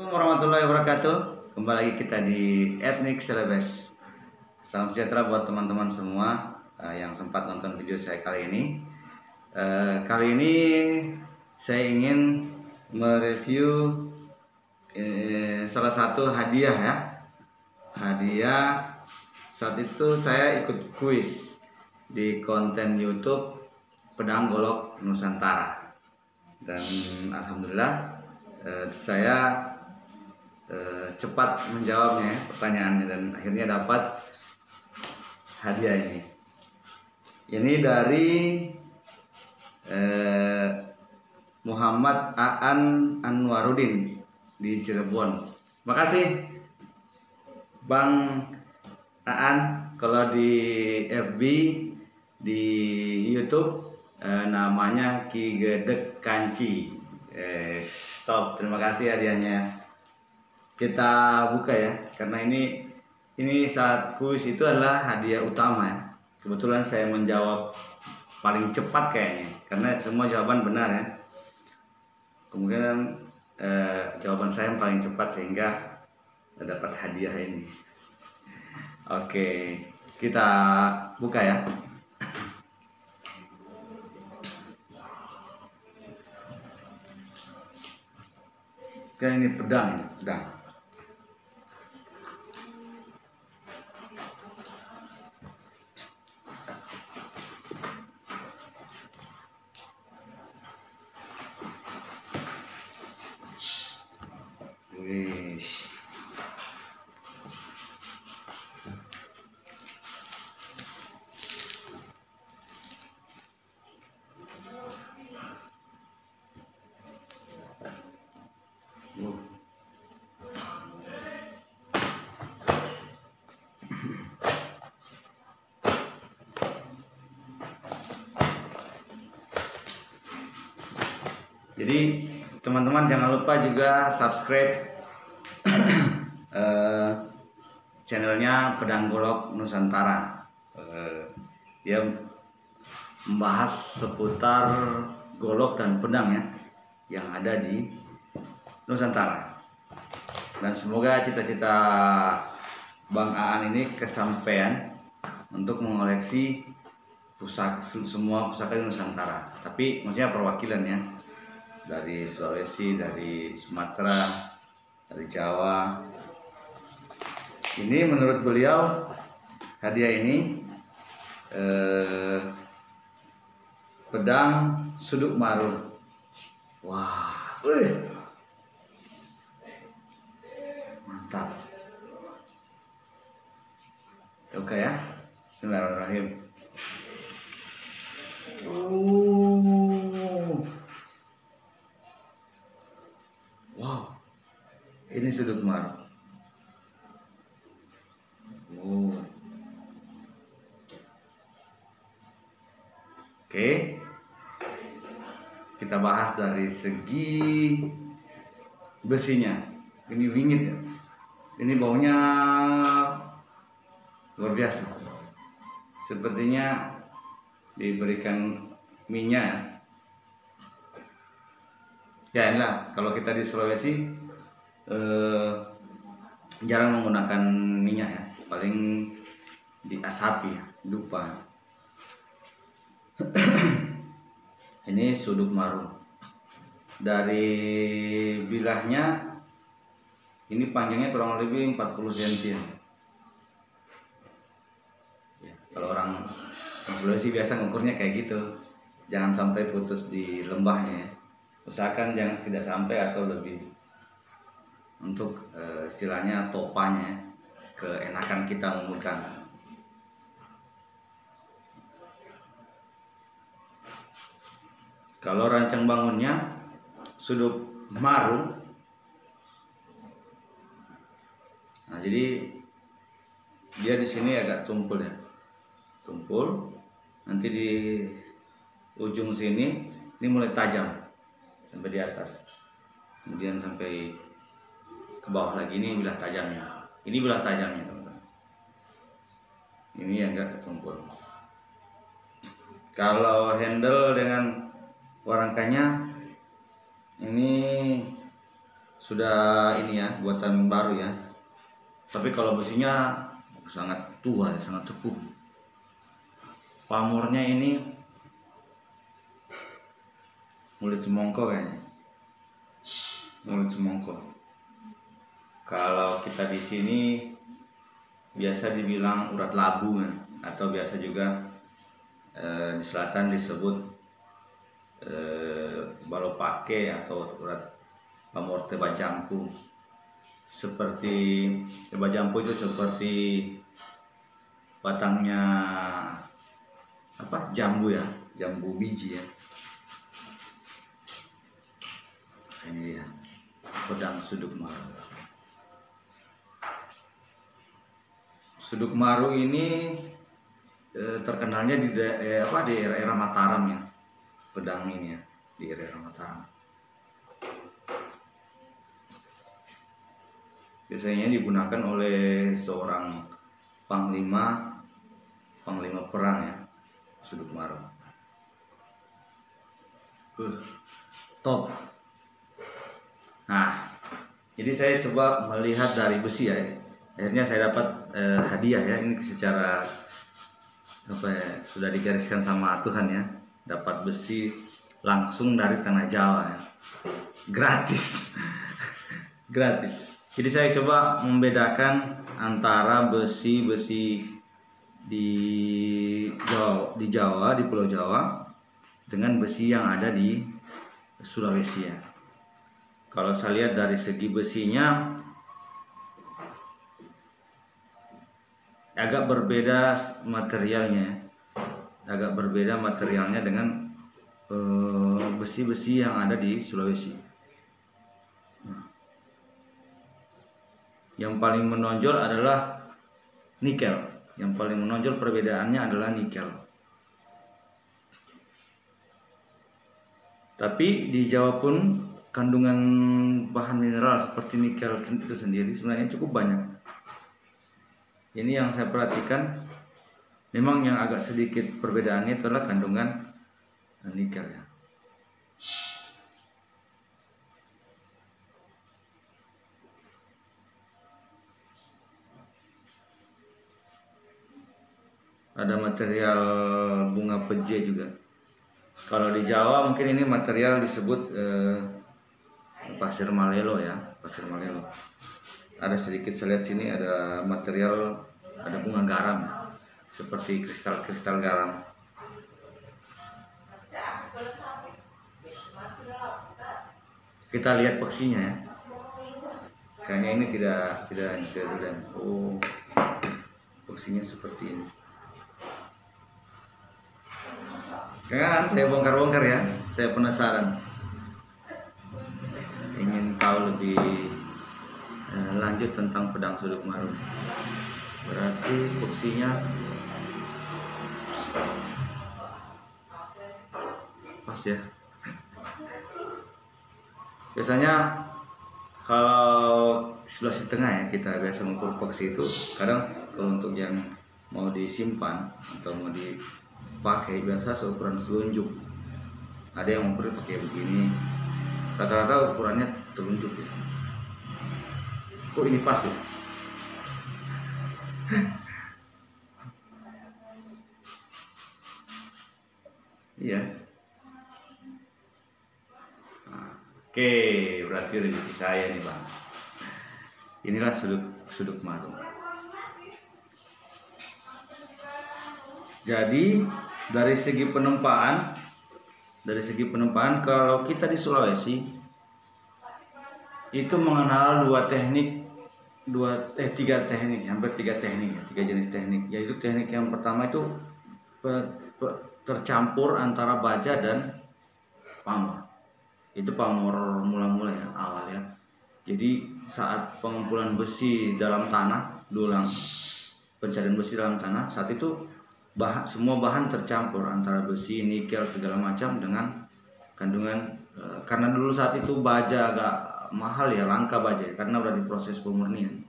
Assalamualaikum warahmatullahi wabarakatuh. Kembali lagi kita di Ethnic Celebes. Salam sejahtera buat teman-teman semua yang sempat nonton video saya kali ini. Kali ini saya ingin mereview salah satu hadiah ya. Hadiah saat itu saya ikut kuis di konten YouTube Pedang Golok Nusantara. Dan alhamdulillah saya cepat menjawabnya pertanyaannya dan akhirnya dapat hadiah ini. Ini dari Muhammad Aan Anwarudin di Cirebon. Makasih Bang Aan. Kalau di FB, di YouTube namanya Ki Gedek Kanci. Stop. Terima kasih hadiahnya. Kita buka ya, karena ini saat kuis itu adalah hadiah utama ya. Kebetulan saya menjawab paling cepat kayaknya, karena semua jawaban benar ya. Kemungkinan jawaban saya yang paling cepat sehingga dapat hadiah ini. Oke, kita buka ya. Kan ini pedang. Wish. Jadi teman-teman jangan lupa juga subscribe channelnya Pedang Golok Nusantara. Dia membahas seputar golok dan pedang ya yang ada di Nusantara. Dan semoga cita-cita Bang Aan ini kesampaian untuk mengoleksi semua pusaka di Nusantara. Tapi maksudnya perwakilan ya, dari Sulawesi, dari Sumatera, dari Jawa. Ini menurut beliau hadiah ini pedang Suduk Marun. Wah, mantap. Oke ya, Bismillahirrahmanirrahim. Wow, ini Suduk Marun. Oke, kita bahas dari segi besinya. Ini wingit ya. Ini baunya luar biasa. Sepertinya diberikan minyak. Ya inilah, kalau kita di Sulawesi jarang menggunakan minyak ya, paling diasapi, dupa. Ini Suduk Marun. Dari bilahnya ini panjangnya kurang lebih 40 cm. Ya, kalau orang Sulawesi biasa ngukurnya kayak gitu. Jangan sampai putus di lembahnya ya. Usahakan jangan tidak sampai atau lebih. Untuk istilahnya topanya, keenakan kita memegang. Kalau rancang bangunnya Suduk Marun. Nah, jadi dia di sini agak tumpul ya. Tumpul. Nanti di ujung sini ini mulai tajam sampai di atas. Kemudian sampai ke bawah lagi, ini bilah tajamnya. Ini bilah tajamnya, teman-teman. Ini agak tumpul. Kalau handle dengan warangkanya ini sudah ini ya, buatan baru ya. Tapi kalau besinya sangat tua, sangat sepuh. Pamornya ini mulut semongko kayaknya. Mulut semongko. Kalau kita di sini biasa dibilang urat labu kan? Atau biasa juga di selatan disebut balopake atau urat pamor tebajampu. Seperti tebajampu itu seperti batangnya apa, jambu ya, jambu biji ya. Ini dia pedang Suduk Maru. Suduk Maru ini terkenalnya di era Mataram ya, pedang ini ya, di era Mataram. Biasanya digunakan oleh seorang panglima perang ya, Suduk Maru. Top. Nah, jadi saya coba melihat dari besi ya. Akhirnya saya dapat hadiah ya, ini secara apa ya, sudah digariskan sama Tuhan ya. Dapat besi langsung dari tanah Jawa ya. Gratis. Gratis. Jadi saya coba membedakan antara besi-besi di Jawa, di Pulau Jawa dengan besi yang ada di Sulawesi ya. Kalau saya lihat dari segi besinya agak berbeda materialnya. Agak berbeda materialnya dengan besi-besi yang ada di Sulawesi. Yang paling menonjol adalah nikel. Yang paling menonjol perbedaannya adalah nikel. Tapi di Jawa pun kandungan bahan mineral seperti nikel itu sendiri sebenarnya cukup banyak. Ini yang saya perhatikan, memang yang agak sedikit perbedaannya adalah kandungan nikel ya. Ada material bunga peje juga. Kalau di Jawa mungkin ini material disebut pasir malelo ya, pasir malelo. Ada sedikit saya lihat sini ada material, ada bunga garam seperti kristal-kristal garam. Kita lihat peksinya ya. Kayaknya ini tidak. Oh, peksinya seperti ini. Kan saya bongkar-bongkar ya, saya penasaran, ingin tahu lebih lanjut tentang pedang Suduk Maru. Berarti fungsinya pas ya. Biasanya kalau Sulawesi Tengah ya, kita biasa mengukur fungsi itu kadang kalau untuk yang mau disimpan atau mau dipakai biasa seukuran selunjuk. Ada yang mengukur pakai begini, rata-rata ukurannya telunjuk ya. Kok ini pas ya? Iya. Oke, berarti rezeki saya nih bang. Inilah Suduk Maru. Jadi dari segi penempaan kalau kita di Sulawesi itu mengenal tiga teknik, hampir tiga jenis teknik. Yaitu teknik yang pertama itu tercampur antara baja dan pamor. Itu pamor mula-mula ya, awal ya. Jadi saat pengumpulan besi dalam tanah, dulang pencarian besi dalam tanah, saat itu semua bahan tercampur antara besi, nikel segala macam dengan kandungan karena dulu saat itu baja agak mahal ya, langka baja karena udah diproses pemurnian.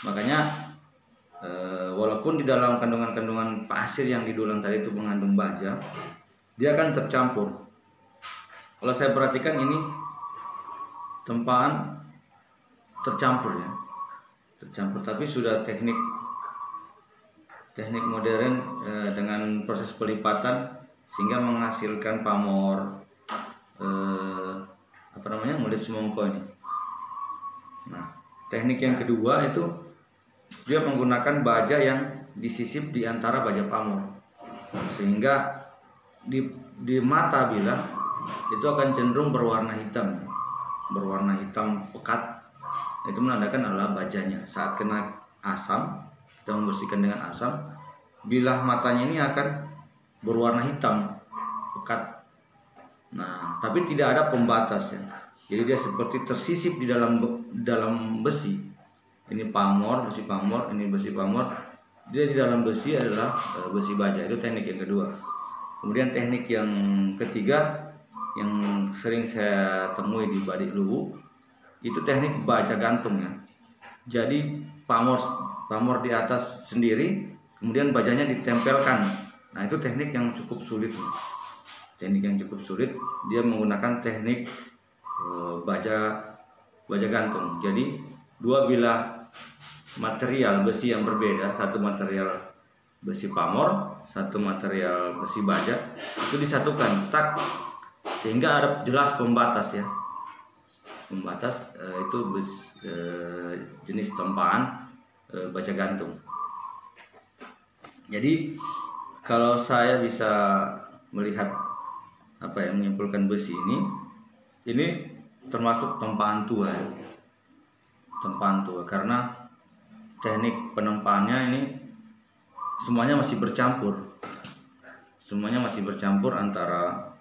Makanya walaupun di dalam kandungan pasir yang didulang tadi itu mengandung baja, dia akan tercampur. Kalau saya perhatikan ini tempaan tercampur ya, tercampur, tapi sudah teknik modern dengan proses pelipatan sehingga menghasilkan pamor murid semongko ini. Nah, teknik yang kedua itu dia menggunakan baja yang disisip di antara baja pamor, sehingga di mata bilah itu akan cenderung berwarna hitam pekat. Itu menandakan adalah bajanya. Saat kena asam, kita membersihkan dengan asam, bilah matanya ini akan berwarna hitam pekat. Nah, tapi tidak ada pembatas ya. Jadi dia seperti tersisip di dalam besi. Ini pamor, besi pamor, ini besi pamor. Dia di dalam besi adalah besi baja. Itu teknik yang kedua. Kemudian teknik yang ketiga yang sering saya temui di Badik Luwu itu teknik baja gantung ya. Jadi pamor di atas sendiri, kemudian bajanya ditempelkan. Nah, itu teknik yang cukup sulit. Teknik yang cukup sulit, dia menggunakan teknik baja gantung. Jadi dua bilah material besi yang berbeda, satu material besi pamor, satu material besi baja, itu disatukan tak, sehingga ada jelas pembatas ya. Pembatas itu jenis tempaan baja gantung. Jadi kalau saya bisa melihat menyimpulkan besi ini termasuk tempaan tua ya. Tempaan tua karena teknik penempaannya ini semuanya masih bercampur antara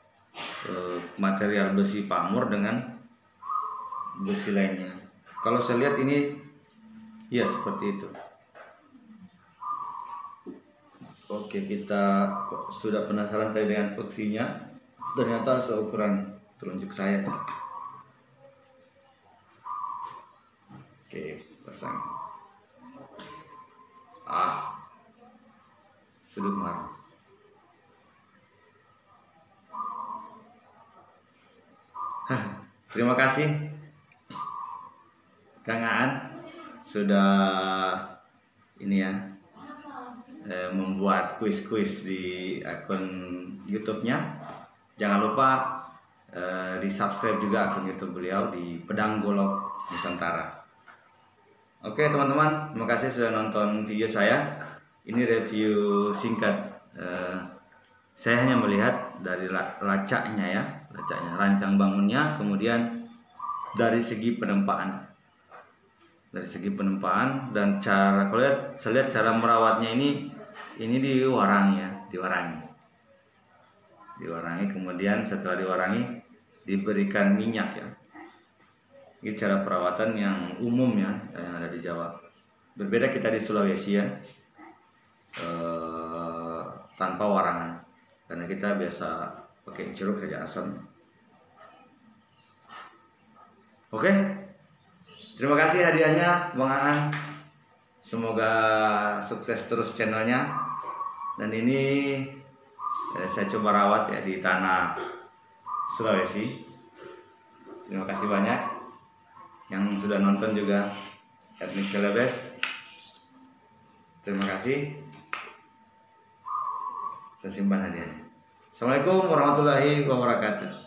material besi pamor dengan besi lainnya. Kalau saya lihat ini ya seperti itu. Oke, kita sudah penasaran tadi dengan peksinya. Ternyata seukuran telunjuk saya. Oke, pasang. Sudut marah. Terima kasih Kang Aan sudah membuat kuis-kuis di akun YouTube-nya. Jangan lupa di subscribe juga akun YouTube beliau di Pedang Golok Nusantara. Oke teman-teman, terima kasih sudah nonton video saya. Ini review singkat. Saya hanya melihat dari lacaknya ya, rancang bangunnya, kemudian dari segi penempaan. Dan cara, kalau saya lihat cara merawatnya ini diwarangi, kemudian setelah diwarangi diberikan minyak ya. Ini cara perawatan yang umum ya, yang ada di Jawa. Berbeda kita di Sulawesi ya, tanpa warangan, karena kita biasa pakai jeruk saja asam. Oke, terima kasih hadiahnya Bang Aan. Semoga sukses terus channelnya. Dan ini saya coba rawat ya di tanah Sulawesi. Terima kasih banyak yang sudah nonton juga. Etnik Celebes, terima kasih. Saya simpan hadiahnya. Assalamualaikum warahmatullahi wabarakatuh.